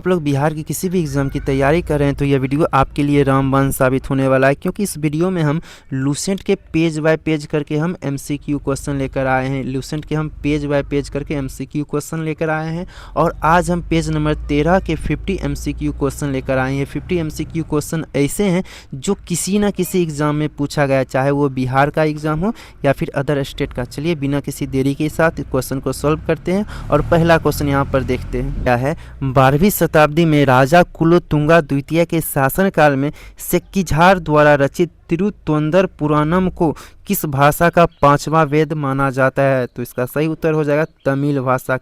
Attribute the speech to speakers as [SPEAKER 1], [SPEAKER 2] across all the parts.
[SPEAKER 1] आप लोग बिहार की किसी भी एग्ज़ाम की तैयारी कर रहे हैं तो यह वीडियो आपके लिए रामबाण साबित होने वाला है, क्योंकि इस वीडियो में हम लूसेंट के पेज बाय पेज करके हम एमसीक्यू क्वेश्चन लेकर आए हैं। लूसेंट के हम पेज बाय पेज करके एमसीक्यू क्वेश्चन लेकर आए हैं और आज हम पेज नंबर 13 के 50 एमसीक्यू क्वेश्चन लेकर आए हैं। 50 एमसीक्यू क्वेश्चन ऐसे हैं जो किसी न किसी एग्ज़ाम में पूछा गया, चाहे वो बिहार का एग्ज़ाम हो या फिर अदर स्टेट का। चलिए बिना किसी देरी के साथ क्वेश्चन को सॉल्व करते हैं और पहला क्वेश्चन यहाँ पर देखते हैं। क्या है? 12वीं शताब्दी में राजा कुलोत्तुंगा द्वितीय के शासनकाल में सेक्किझार द्वारा रचित तिरुतोंदर पुराणम को किस भाषा का पांचवा वेद माना जाता है? तो इसका सही उत्तर हो जाएगा तमिल भाषा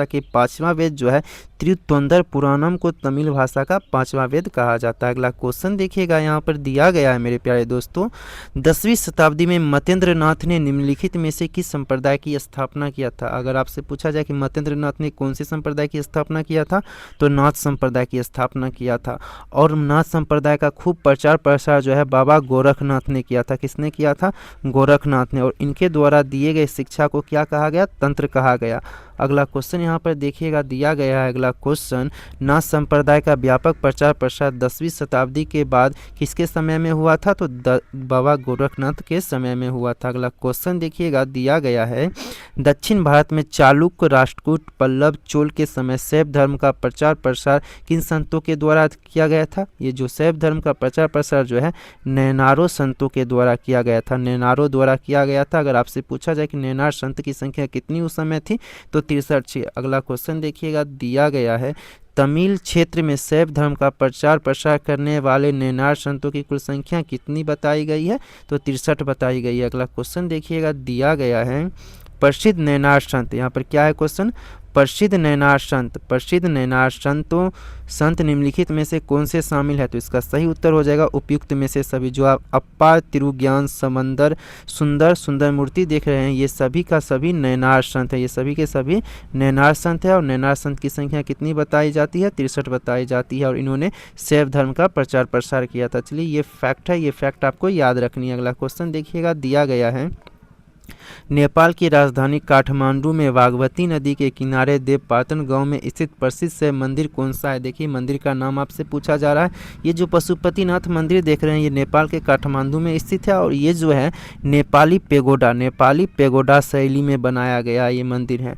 [SPEAKER 1] के पांचवा वेद जो है तिरुतोंदर पुराणम को तमिल भाषा का पांचवा वेद कहा जाता है। अगला क्वेश्चन देखिएगा, यहाँ पर दिया गया है मेरे प्यारे दोस्तों, 10वीं शताब्दी में मतेंद्र नाथ ने निम्नलिखित में से किस संप्रदाय की स्थापना किया था? अगर आपसे पूछा जाए कि मतेंद्र नाथ ने कौन से संप्रदाय की स्थापना किया था, तो नाथ संप्रदाय की स्थापना किया था। और नाथ संप्रदाय का खूब प्रचार प्रसार जो है बाबा गोरखनाथ ने किया था। किसने किया था? गोरखनाथ ने। और इनके द्वारा दिए गए शिक्षा को क्या कहा गया? तंत्र कहा गया। अगला क्वेश्चन यहाँ पर देखिएगा, दिया गया है अगला क्वेश्चन, नाथ संप्रदाय का व्यापक प्रचार प्रसार 10वीं शताब्दी के बाद किसके समय में हुआ था? तो बाबा गोरखनाथ के समय में हुआ था। अगला क्वेश्चन देखिएगा, दिया गया है, दक्षिण भारत में चालुक्य, राष्ट्रकूट, पल्लव, चोल के समय शैव धर्म का प्रचार प्रसार किन संतों के द्वारा किया गया था? ये जो शैव धर्म का प्रचार प्रसार जो है नैनारो संतों के द्वारा किया गया था। नैनारो द्वारा किया गया था। अगर आपसे पूछा जाए कि नैनार संत की संख्या कितनी उस समय थी, तो 63। अगला क्वेश्चन देखिएगा, दिया गया है, तमिल क्षेत्र में शैव धर्म का प्रचार प्रसार करने वाले नैनार संतों की कुल संख्या कितनी बताई गई है? तो 63 बताई गई है। अगला क्वेश्चन देखिएगा, दिया गया है, प्रसिद्ध नैनार संत, यहाँ पर क्या है क्वेश्चन? प्रसिद्ध नैनार संत निम्नलिखित में से कौन से शामिल है? तो इसका सही उत्तर हो जाएगा उपयुक्त में से सभी। जो आप अपार, तिरुज्ञान, समंदर, सुंदर मूर्ति देख रहे हैं, ये सभी का सभी नैनार संत है। ये सभी के सभी नैनार संत है। और नैनार संत की संख्या कितनी बताई जाती है? 63 बताई जाती है। और इन्होंने शैव धर्म का प्रचार प्रसार किया था। चलिए ये फैक्ट है, ये फैक्ट आपको याद रखनी है। अगला क्वेश्चन देखिएगा, दिया गया है, नेपाल की राजधानी काठमांडू में बागमती नदी के किनारे देवपाटन गांव में स्थित प्रसिद्ध शैव मंदिर कौन सा है? देखिए मंदिर का नाम आपसे पूछा जा रहा है। ये जो पशुपतिनाथ मंदिर देख रहे हैं, ये नेपाल के काठमांडू में स्थित है। और ये जो है नेपाली पेगोडा शैली में बनाया गया ये मंदिर है।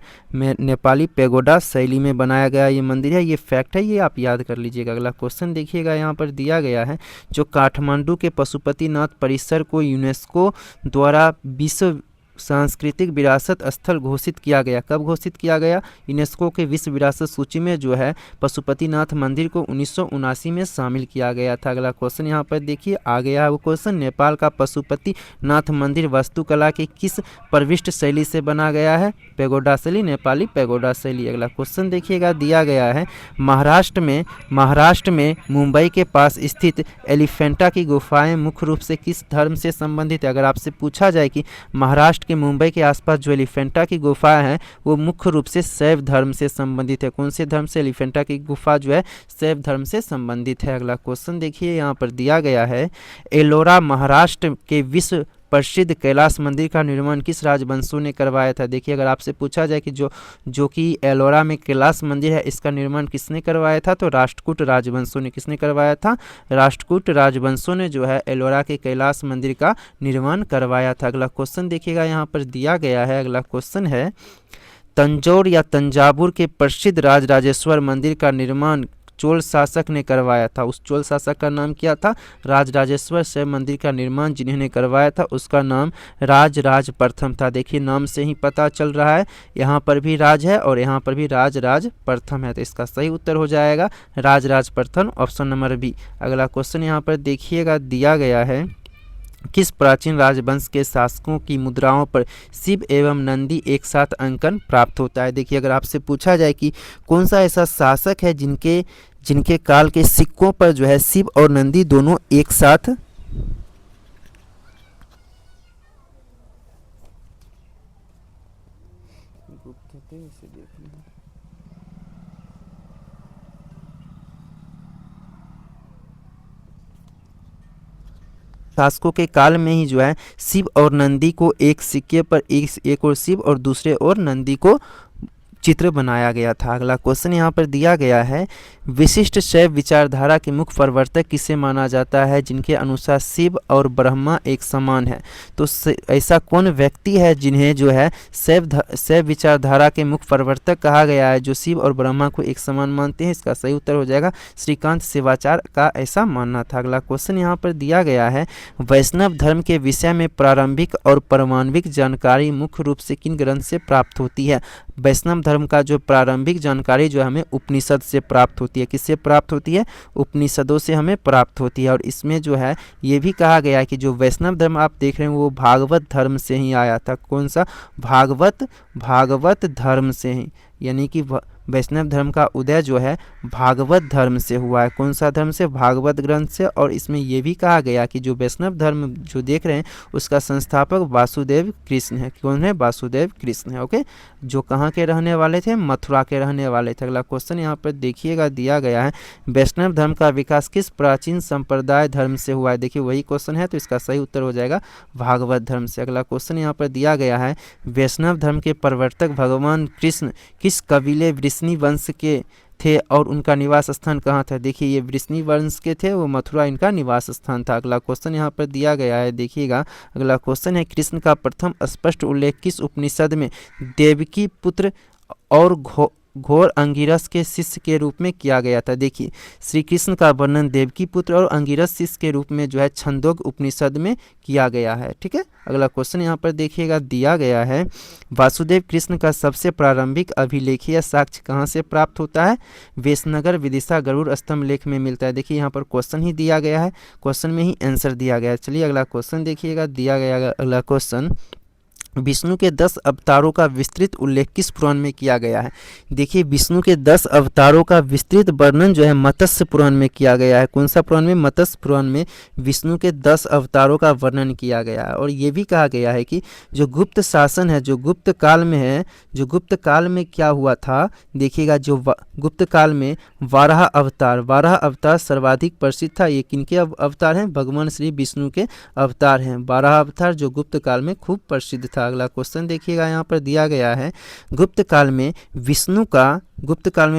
[SPEAKER 1] नेपाली पेगोडा शैली में बनाया गया ये मंदिर है। ये फैक्ट है, ये आप याद कर लीजिएगा। अगला क्वेश्चन देखिएगा, यहाँ पर दिया गया है, जो काठमांडू के पशुपतिनाथ परिसर को यूनेस्को द्वारा विश्व सांस्कृतिक विरासत स्थल घोषित किया गया। कब घोषित किया गया? यूनेस्को के विश्व विरासत सूची में जो है पशुपतिनाथ मंदिर को 1979 में शामिल किया गया था। अगला क्वेश्चन यहाँ पर देखिए, आ गया है वो क्वेश्चन, नेपाल का पशुपतिनाथ मंदिर वास्तुकला की किस प्रविष्ट शैली से बना गया है? पेगोडा शैली, नेपाली पेगोडा शैली। अगला क्वेश्चन देखिएगा, दिया गया है, महाराष्ट्र में मुंबई के पास स्थित एलिफेंटा की गुफाएं मुख्य रूप से किस धर्म से संबंधित है? अगर आपसे पूछा जाए कि महाराष्ट्र के मुंबई के आसपास जो एलिफेंटा की गुफा है वो मुख्य रूप से शैव धर्म से संबंधित है। कौन से धर्म से? एलिफेंटा की गुफा जो है शैव धर्म से संबंधित है। अगला क्वेश्चन देखिए, यहाँ पर दिया गया है, एलोरा महाराष्ट्र के विश्व प्रसिद्ध कैलाश मंदिर का निर्माण किस राजवंशों ने करवाया था? देखिए अगर आपसे पूछा जाए कि जो कि एलोरा में कैलाश मंदिर है, इसका निर्माण किसने करवाया था? तो राष्ट्रकूट राजवंशों ने। किसने करवाया था? राष्ट्रकूट राजवंशों ने जो है एलोरा के कैलाश मंदिर का निर्माण करवाया था। अगला क्वेश्चन देखिएगा, यहाँ पर दिया गया है, अगला क्वेश्चन है, तंजौर या तंजावुर के प्रसिद्ध राजराजेश्वर मंदिर का निर्माण चोल शासक ने करवाया था। उस चोल शासक का नाम क्या था? राजराजेश्वर शैव मंदिर का निर्माण जिन्होंने करवाया था उसका नाम राज प्रथम था। देखिए नाम से ही पता चल रहा है, यहाँ पर भी राज है और यहाँ पर भी राज प्रथम है। तो इसका सही उत्तर हो जाएगा राज प्रथम, ऑप्शन नंबर बी। अगला क्वेश्चन यहाँ पर देखिएगा, दिया गया है, किस प्राचीन राजवंश के शासकों की मुद्राओं पर शिव एवं नंदी एक साथ अंकन प्राप्त होता है? देखिए अगर आपसे पूछा जाए कि कौन सा ऐसा शासक है जिनके काल के सिक्कों पर जो है शिव और नंदी दोनों एक साथ शासकों के काल में ही जो है शिव और नंदी को एक सिक्के पर एक और शिव और दूसरे और नंदी को चित्र बनाया गया था। अगला क्वेश्चन यहाँ पर दिया गया है, विशिष्ट शैव विचारधारा के मुख्य प्रवर्तक किसे माना जाता है जिनके अनुसार शिव और ब्रह्मा एक समान है। तो ऐसा कौन व्यक्ति है जिन्हें जो है शैव विचारधारा के मुख्य प्रवर्तक कहा गया है, जो शिव और ब्रह्मा को एक समान मानते हैं। इसका सही उत्तर हो जाएगा श्रीकांत शिवाचार्य का ऐसा मानना था। अगला क्वेश्चन यहाँ पर दिया गया है, वैष्णव धर्म के विषय में प्रारंभिक और परमाणविक जानकारी मुख्य रूप से किन ग्रंथ से प्राप्त होती है। वैष्णव धर्म का जो प्रारंभिक जानकारी जो हमें उपनिषद से प्राप्त होती है। किससे प्राप्त होती है? उपनिषदों से हमें प्राप्त होती है। और इसमें जो है ये भी कहा गया है कि जो वैष्णव धर्म आप देख रहे हैं वो भागवत धर्म से ही आया था। कौन सा? भागवत धर्म से ही, यानी कि वैष्णव धर्म का उदय जो है भागवत धर्म से हुआ है। कौन सा धर्म से? भागवत ग्रंथ से। और इसमें यह भी कहा गया कि जो वैष्णव धर्म जो देख रहे हैं उसका संस्थापक वासुदेव कृष्ण है। कौन है? वासुदेव कृष्ण है। ओके, जो कहाँ के रहने वाले थे? मथुरा के रहने वाले थे। अगला क्वेश्चन यहाँ पर देखिएगा दिया गया है, वैष्णव धर्म का विकास किस प्राचीन संप्रदाय धर्म से हुआ है। देखिए वही क्वेश्चन है, तो इसका सही उत्तर हो जाएगा भागवत धर्म से। अगला क्वेश्चन यहाँ पर दिया गया है, वैष्णव धर्म के प्रवर्तक भगवान कृष्ण किस कबीले वृष्णि वंश के थे और उनका निवास स्थान कहाँ था। देखिए ये वृष्णि वंश के थे, वो मथुरा इनका निवास स्थान था। अगला क्वेश्चन यहाँ पर दिया गया है, देखिएगा अगला क्वेश्चन है, कृष्ण का प्रथम स्पष्ट उल्लेख किस उपनिषद में देवकी पुत्र और घोर अंगिरस के शिष्य के रूप में किया गया था। देखिए श्री कृष्ण का वर्णन देवकी पुत्र और अंगिरस शिष्य के रूप में जो है छंदोग उपनिषद में किया गया है। ठीक है, अगला क्वेश्चन यहाँ पर देखिएगा दिया गया है, वासुदेव कृष्ण का सबसे प्रारंभिक अभिलेखीय साक्ष्य कहाँ से प्राप्त होता है। वेशनगर विदिशा गरुड़ स्तंभ लेख में मिलता है। देखिए यहाँ पर क्वेश्चन ही दिया गया है, क्वेश्चन में ही आंसर दिया गया है। चलिए अगला क्वेश्चन देखिएगा दिया गया अगला क्वेश्चन, विष्णु के 10 अवतारों का विस्तृत उल्लेख किस पुराण में किया गया है। देखिए विष्णु के 10 अवतारों का विस्तृत वर्णन जो है मत्स्य पुराण में किया गया है। कौन सा पुराण में? मत्स्य पुराण में विष्णु के 10 अवतारों का वर्णन किया गया है। और ये भी कहा गया है कि जो गुप्त शासन है, जो गुप्त काल में है, जो गुप्त काल में क्या हुआ था, देखिएगा जो गुप्त काल में 12 अवतार सर्वाधिक प्रसिद्ध था। ये किनके अवतार हैं? भगवान श्री विष्णु के अवतार हैं। 12 अवतार जो गुप्त काल में खूब प्रसिद्ध था। अगला क्वेश्चन देखिएगा यहाँ पर दिया गया है, गुप्त काल में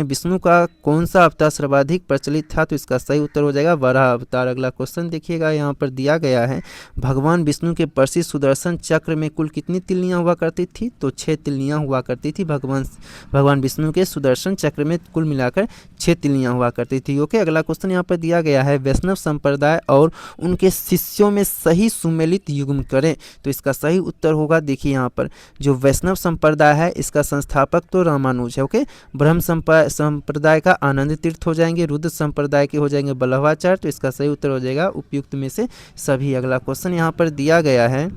[SPEAKER 1] विष्णु का कौन सा अवतार सर्वाधिक प्रचलित था। तो इसका सही उत्तर हो जाएगा वराह अवतार। अगला क्वेश्चन देखिएगा यहाँ पर दिया गया है, भगवान विष्णु के प्रसिद्ध सुदर्शन चक्र में कुल कितनी तिल्लियाँ हुआ करती थी। तो 6 तिल्लियाँ हुआ करती थी। भगवान विष्णु के सुदर्शन चक्र में कुल मिलाकर 6 तिल्लियाँ हुआ करती थी। ओके, अगला क्वेश्चन यहाँ पर दिया गया है, वैष्णव संप्रदाय और उनके शिष्यों में सही सुमेलित युग्म करें। तो इसका सही उत्तर होगा, देखिए यहाँ पर जो वैष्णव संप्रदाय है इसका संस्थापक तो रामानुज है। ओके, ब्रह्म संप्रदाय का आनंद तीर्थ हो जाएंगे, रुद्र संप्रदाय के हो जाएंगे बल्लभाचार्य। तो इसका सही उत्तर हो जाएगा उपयुक्त में से सभी। अगला क्वेश्चन यहाँ पर दिया गया है,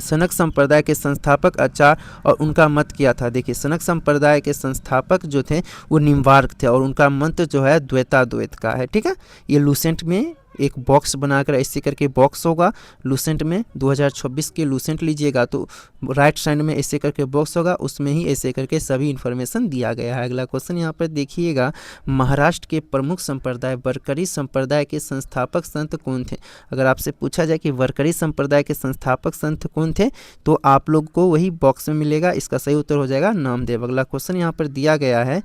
[SPEAKER 1] सनक संप्रदाय के संस्थापक आचार्य और उनका मत क्या था। देखिए सनक संप्रदाय के संस्थापक जो थे वो निम्बार्क थे और उनका मंत्र जो है द्वैताद्वैत का है। ठीक है, ये लूसेंट में एक बॉक्स बनाकर ऐसे करके बॉक्स होगा लूसेंट में, 2026 के लूसेंट लीजिएगा तो राइट साइड में ऐसे करके बॉक्स होगा, उसमें ही ऐसे करके सभी इन्फॉर्मेशन दिया गया है। अगला क्वेश्चन यहाँ पर देखिएगा, महाराष्ट्र के प्रमुख संप्रदाय वरकरी संप्रदाय के संस्थापक संत कौन थे। अगर आपसे पूछा जाए कि वरकरी संप्रदाय के संस्थापक संत कौन थे तो आप लोग को वही बॉक्स में मिलेगा। इसका सही उत्तर हो जाएगा नामदेव। अगला क्वेश्चन यहाँ पर दिया गया है,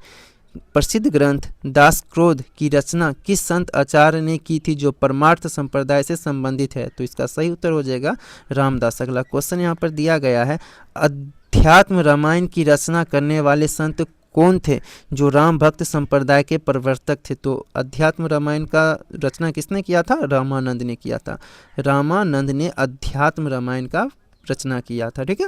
[SPEAKER 1] प्रसिद्ध ग्रंथ दास क्रोध की रचना किस संत आचार्य ने की थी जो परमार्थ संप्रदाय से संबंधित है। तो इसका सही उत्तर हो जाएगा रामदास। अगला क्वेश्चन यहाँ पर दिया गया है, अध्यात्म रामायण की रचना करने वाले संत कौन थे जो राम भक्त संप्रदाय के प्रवर्तक थे। तो अध्यात्म रामायण का रचना किसने किया था? रामानंद ने किया था। रामानंद ने अध्यात्म रामायण का रचना किया था। ठीक है,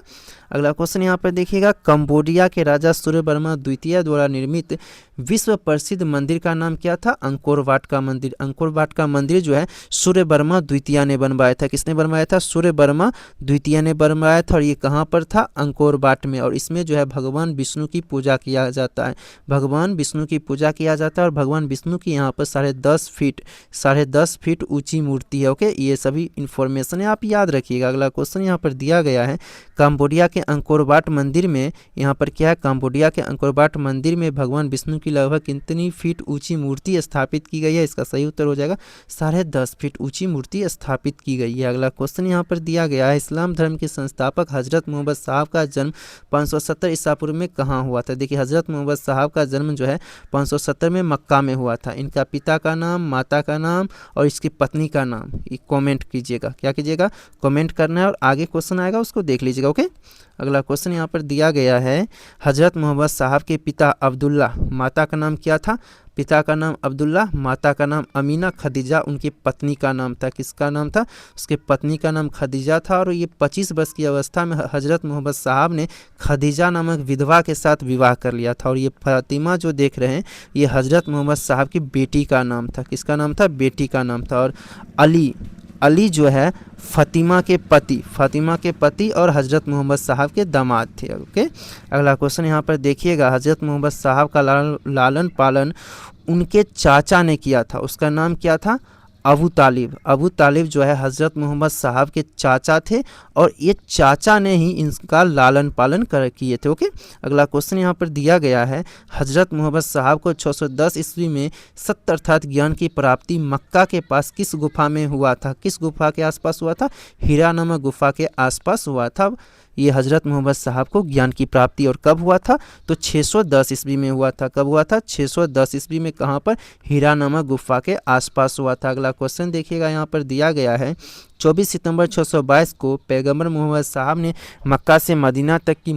[SPEAKER 1] अगला क्वेश्चन यहाँ पर देखिएगा, कंबोडिया के राजा सूर्यवर्मा द्वितीय द्वारा निर्मित विश्व प्रसिद्ध मंदिर का नाम क्या था? अंकोर वाट का मंदिर। अंकोर वाट का मंदिर जो है सूर्यवर्मा द्वितीय ने बनवाया था। किसने बनवाया था? सूर्यवर्मा द्वितीय ने बनवाया था। और ये कहाँ पर था? अंकोर वाट में। और इसमें जो है भगवान विष्णु की पूजा किया जाता है। भगवान विष्णु की पूजा किया जाता है और भगवान विष्णु की यहाँ पर 10.5 फीट ऊंची मूर्ति है। ओके, ये सभी इंफॉर्मेशन है, आप याद रखिएगा। अगला क्वेश्चन यहाँ पर दिया गया है कंबोडिया के अंकोर वाट मंदिर में, यहाँ पर क्या है, कंबोडिया के अंकोर वाट मंदिर में भगवान विष्णु की लगभग कितनी फीट ऊंची मूर्ति स्थापित की गई है? इसका सही उत्तर हो जाएगा 10.5 फीट ऊंची मूर्ति स्थापित की गई है। अगला क्वेश्चन यहाँ पर दिया गया है इस्लाम धर्म के संस्थापक हजरत मोहम्मद साहब का जन्म 570 ईसा पूर्व में कहाँ हुआ था? देखिए हजरत मोहम्मद साहब का जन्म जो है 570 में मक्का में हुआ था। इनका पिता का नाम, माता का नाम और इसकी पत्नी का नाम कमेंट कीजिएगा। क्या कीजिएगा? कमेंट करना है और आगे क्वेश्चन आएगा उसको देख लीजिएगा। ओके, अगला क्वेश्चन यहाँ पर दिया गया है हजरत मोहम्मद साहब के पिता अब्दुल्ला, माता का नाम क्या था? पिता का नाम अब्दुल्ला, माता का नाम अमीना, खदीजा उनकी पत्नी का नाम था। किसका नाम था? उसके पत्नी का नाम खदीजा था। और ये 25 वर्ष की अवस्था में हजरत मोहम्मद साहब ने खदीजा नामक विधवा के साथ विवाह कर लिया था। और ये फातिमा जो देख रहे हैं ये हजरत मोहम्मद साहब की बेटी का नाम था। किसका नाम था? बेटी का नाम था। और अली जो है फातिमा के पति और हजरत मोहम्मद साहब के दामाद थे। ओके, अगला क्वेश्चन यहाँ पर देखिएगा हजरत मोहम्मद साहब का लालन पालन उनके चाचा ने किया था। उसका नाम क्या था? अबू तालिब जो है हज़रत मोहम्मद साहब के चाचा थे और ये चाचा ने ही इनका लालन पालन किए थे। ओके, अगला क्वेश्चन यहाँ पर दिया गया है हज़रत मोहम्मद साहब को 610 ईस्वी में सत्य अर्थात ज्ञान की प्राप्ति मक्का के पास किस गुफा में हुआ था? किस गुफा के आसपास हुआ था? हीरा नामक गुफा के आसपास हुआ था। ये हज़रत मोहम्मद साहब को ज्ञान की प्राप्ति और कब हुआ था? तो 610 ईस्वी में हुआ था। कब हुआ था? 610 ईस्वी में। कहाँ पर? हीरा नामक गुफा के आसपास हुआ था। अगला क्वेश्चन देखिएगा यहाँ पर दिया गया है 24 सितंबर 622 को पैगंबर मोहम्मद साहब ने मक्का से मदीना तक की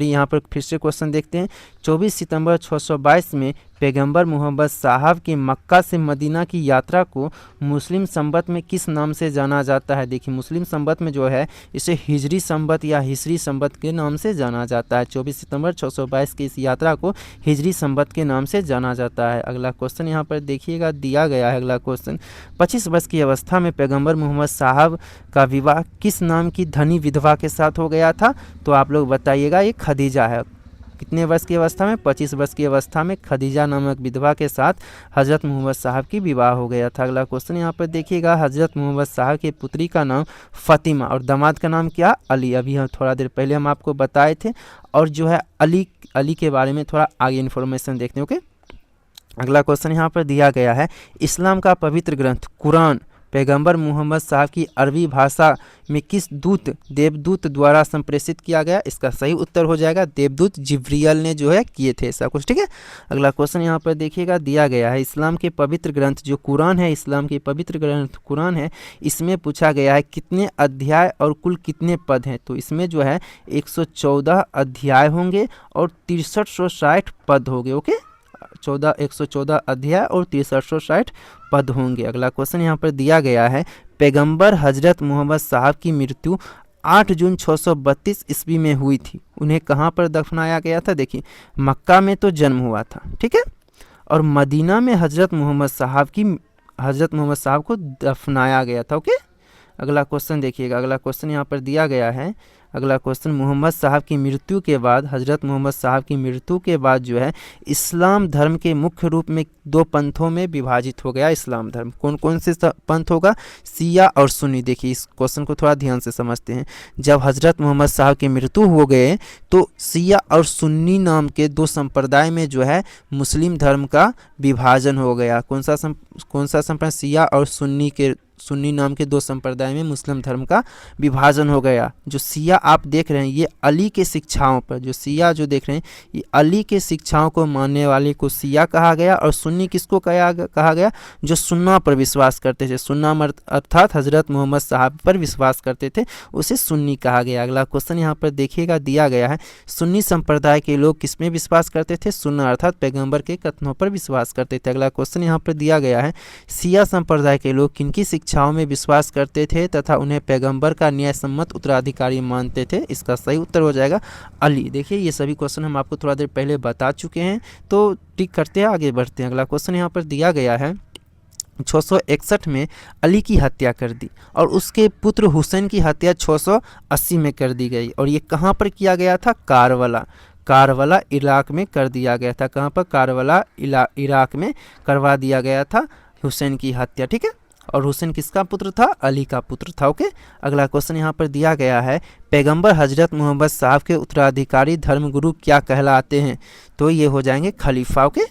[SPEAKER 1] यहाँ पर फिर से क्वेश्चन देखते हैं। 24 सितंबर 622 में पैगंबर मोहम्मद साहब की मक्का से मदीना की यात्रा को मुस्लिम संबत में किस नाम से जाना जाता है? देखिए मुस्लिम संबत में जो है इसे हिजरी संबत या हिजरी संबत के नाम से जाना जाता है। 24 सितंबर 622 की इस यात्रा को हिजरी संबत के नाम से जाना जाता है। अगला क्वेश्चन यहाँ पर देखिएगा दिया गया है। अगला क्वेश्चन 25 वर्ष की अवस्था में पैगंबर मोहम्मद साहब का विवाह किस नाम की धनी विधवा के साथ हो गया था? तो आप लोग बताइएगा। ये खदीजा है। कितने वर्ष की अवस्था में? 25 वर्ष की अवस्था में खदीजा नामक विधवा के साथ हज़रत मोहम्मद साहब की विवाह हो गया था। अगला क्वेश्चन यहाँ पर देखिएगा हज़रत मोहम्मद साहब की पुत्री का नाम फातिमा और दामाद का नाम क्या? अली। अभी हम थोड़ा देर पहले हम आपको बताए थे। और जो है अली के बारे में थोड़ा आगे इन्फॉर्मेशन देखते हैं। ओके, अगला क्वेश्चन यहाँ पर दिया गया है इस्लाम का पवित्र ग्रंथ कुरान पैगंबर मोहम्मद साहब की अरबी भाषा में किस देवदूत द्वारा संप्रेषित किया गया? इसका सही उत्तर हो जाएगा देवदूत जिब्रियल ने जो है किए थे ऐसा कुछ। ठीक है, अगला क्वेश्चन यहाँ पर देखिएगा दिया गया है इस्लाम के पवित्र ग्रंथ जो कुरान है, इस्लाम के पवित्र ग्रंथ कुरान है, इसमें पूछा गया है कितने अध्याय और कुल कितने पद हैं? तो इसमें जो है 114 अध्याय होंगे और 6360 पद होंगे। ओके, 114 अध्याय और 6360 पद होंगे। अगला क्वेश्चन यहाँ पर दिया गया है पैगंबर हजरत मोहम्मद साहब की मृत्यु 8 जून 632 ईस्वी में हुई थी। उन्हें कहाँ पर दफनाया गया था? देखिए मक्का में तो जन्म हुआ था, ठीक है, और मदीना में हजरत मोहम्मद साहब को दफनाया गया था। ओके, अगला क्वेश्चन देखिएगा। अगला क्वेश्चन यहाँ पर दिया गया है। अगला क्वेश्चन मोहम्मद साहब की मृत्यु के बाद हज़रत मोहम्मद साहब की मृत्यु के बाद जो है इस्लाम धर्म के मुख्य रूप में 2 पंथों में विभाजित हो गया इस्लाम धर्म। कौन कौन से पंथ होगा? सिया और सुन्नी। देखिए इस क्वेश्चन को थोड़ा ध्यान से समझते हैं। जब हज़रत मोहम्मद साहब की मृत्यु हो गए तो सिया और सुन्नी नाम के 2 संप्रदाय में जो है मुस्लिम धर्म का विभाजन हो गया। कौन सा संप्रदाय? सिया और सुन्नी नाम के 2 संप्रदाय में मुस्लिम धर्म का विभाजन हो गया। जो सिया आप देख रहे हैं ये अली के शिक्षाओं पर, जो सिया जो देख रहे हैं ये अली के शिक्षाओं को मानने वाले को सिया कहा गया और सुन्नी किसको कहा गया? जो सुन्ना पर विश्वास करते थे, सुन्ना अर्थात हज़रत मोहम्मद साहब पर विश्वास करते थे, उसे सुन्नी कहा गया। अगला क्वेश्चन यहाँ पर देखिएगा दिया गया है सुन्नी संप्रदाय के लोग किस में विश्वास करते थे? सुन्ना अर्थात पैगंबर के कथनों पर विश्वास करते थे। अगला क्वेश्चन यहाँ पर दिया गया है सिया संप्रदाय के लोग किनकी शिक्षाओं में विश्वास करते थे तथा उन्हें पैगंबर का न्यायसम्मत उत्तराधिकारी मानते थे? इसका सही उत्तर हो जाएगा अली। देखिए ये सभी क्वेश्चन हम आपको थोड़ा देर पहले बता चुके हैं, तो टिक करते हैं आगे बढ़ते हैं। अगला क्वेश्चन यहाँ पर दिया गया है 661 में अली की हत्या कर दी और उसके पुत्र हुसैन की हत्या 680 में कर दी गई और ये कहाँ पर किया गया था? कारबला इराक में कर दिया गया था। कहाँ पर? कारबला इराक में करवा दिया गया था हुसैन की हत्या। ठीक है, और हुसैन किसका पुत्र था? अली का पुत्र था। ओके, अगला क्वेश्चन यहाँ पर दिया गया है, पैगंबर हजरत मोहम्मद साहब के उत्तराधिकारी धर्मगुरु क्या कहलाते हैं? तो ये हो जाएंगे खलीफा। ओके,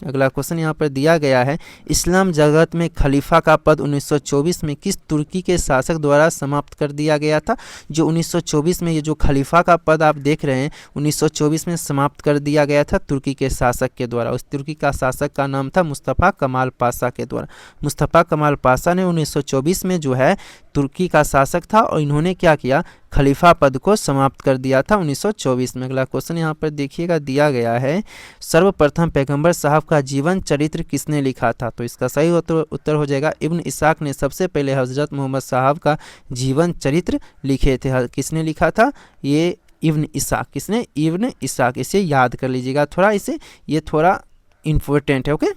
[SPEAKER 1] अगला क्वेश्चन यहाँ पर दिया गया है, इस्लाम जगत में खलीफा का पद 1924 में किस तुर्की के शासक द्वारा समाप्त कर दिया गया था? जो 1924 में ये जो खलीफा का पद आप देख रहे हैं 1924 में समाप्त कर दिया गया था तुर्की के शासक के द्वारा। उस तुर्की का शासक का नाम था मुस्तफ़ा कमाल पाशा के द्वारा। मुस्तफ़ा कमाल पाशा ने 1924 में जो है तुर्की का शासक था और इन्होंने क्या किया? खलीफा पद को समाप्त कर दिया था 1924 में। अगला क्वेश्चन यहाँ पर देखिएगा दिया गया है, सर्वप्रथम पैगंबर साहब का जीवन चरित्र किसने लिखा था? तो इसका सही उत्तर हो जाएगा इब्न इसाक ने सबसे पहले हजरत मोहम्मद साहब का जीवन चरित्र लिखे थे। किसने लिखा था? ये इब्न इसाक। किसने? इब्न इसाक। इसे याद कर लीजिएगा थोड़ा, इसे ये थोड़ा इम्पोर्टेंट है। ओके,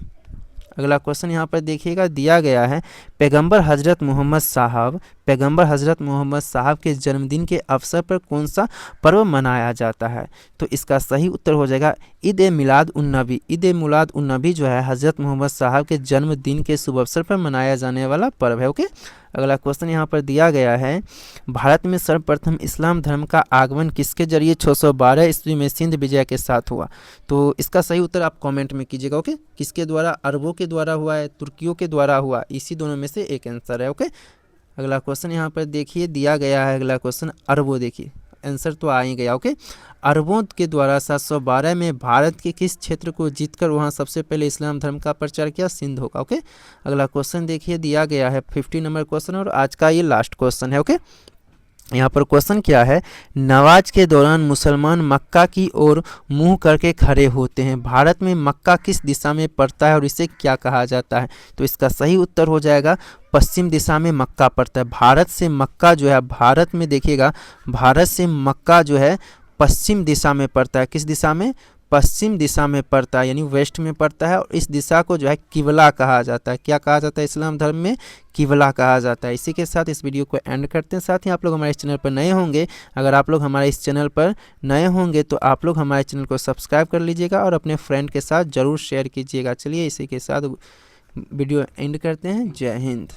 [SPEAKER 1] अगला क्वेश्चन यहाँ पर देखिएगा दिया गया है, पैगंबर हजरत मोहम्मद साहब के जन्मदिन के अवसर पर कौन सा पर्व मनाया जाता है? तो इसका सही उत्तर हो जाएगा ईद ए मिलाद उन नबी। ईद ए मिलाद उन नबी जो है हजरत मोहम्मद साहब के जन्मदिन के शुभ अवसर पर मनाया जाने वाला पर्व है। ओके, अगला क्वेश्चन यहाँ पर दिया गया है, भारत में सर्वप्रथम इस्लाम धर्म का आगमन किसके जरिए 612 ईस्वी में सिंध विजय के साथ हुआ? तो इसका सही उत्तर आप कमेंट में कीजिएगा। ओके, किसके द्वारा? अरबों के द्वारा हुआ है, तुर्कियों के द्वारा हुआ, इसी दोनों में से एक आंसर है। ओके, अगला क्वेश्चन यहाँ पर देखिए दिया गया है, अगला क्वेश्चन अरबों, देखिए आंसर तो आ ही गया। ओके, अरबों के द्वारा 712 में भारत के किस क्षेत्र को जीतकर वहां सबसे पहले इस्लाम धर्म का प्रचार किया? सिंध होगा। ओके, अगला क्वेश्चन देखिए दिया गया है 50 नंबर क्वेश्चन और आज का ये लास्ट क्वेश्चन है। ओके, यहाँ पर क्वेश्चन क्या है, नमाज के दौरान मुसलमान मक्का की ओर मुंह करके खड़े होते हैं, भारत में मक्का किस दिशा में पड़ता है और इसे क्या कहा जाता है? तो इसका सही उत्तर हो जाएगा पश्चिम दिशा में मक्का पड़ता है। भारत से मक्का जो है, भारत में देखिएगा, भारत से मक्का जो है पश्चिम दिशा में पड़ता है। किस दिशा में? पश्चिम दिशा में पड़ता है, यानी वेस्ट में पड़ता है। और इस दिशा को जो है किबला कहा जाता है। क्या कहा जाता है इस्लाम धर्म में? किबला कहा जाता है। इसी के साथ इस वीडियो को एंड करते हैं। साथ ही आप लोग हमारे इस चैनल पर नए होंगे, अगर आप लोग हमारे इस चैनल पर नए होंगे तो आप लोग हमारे चैनल को सब्सक्राइब कर लीजिएगा और अपने फ्रेंड के साथ ज़रूर शेयर कीजिएगा। चलिए इसी के साथ वीडियो एंड करते हैं। जय हिंद।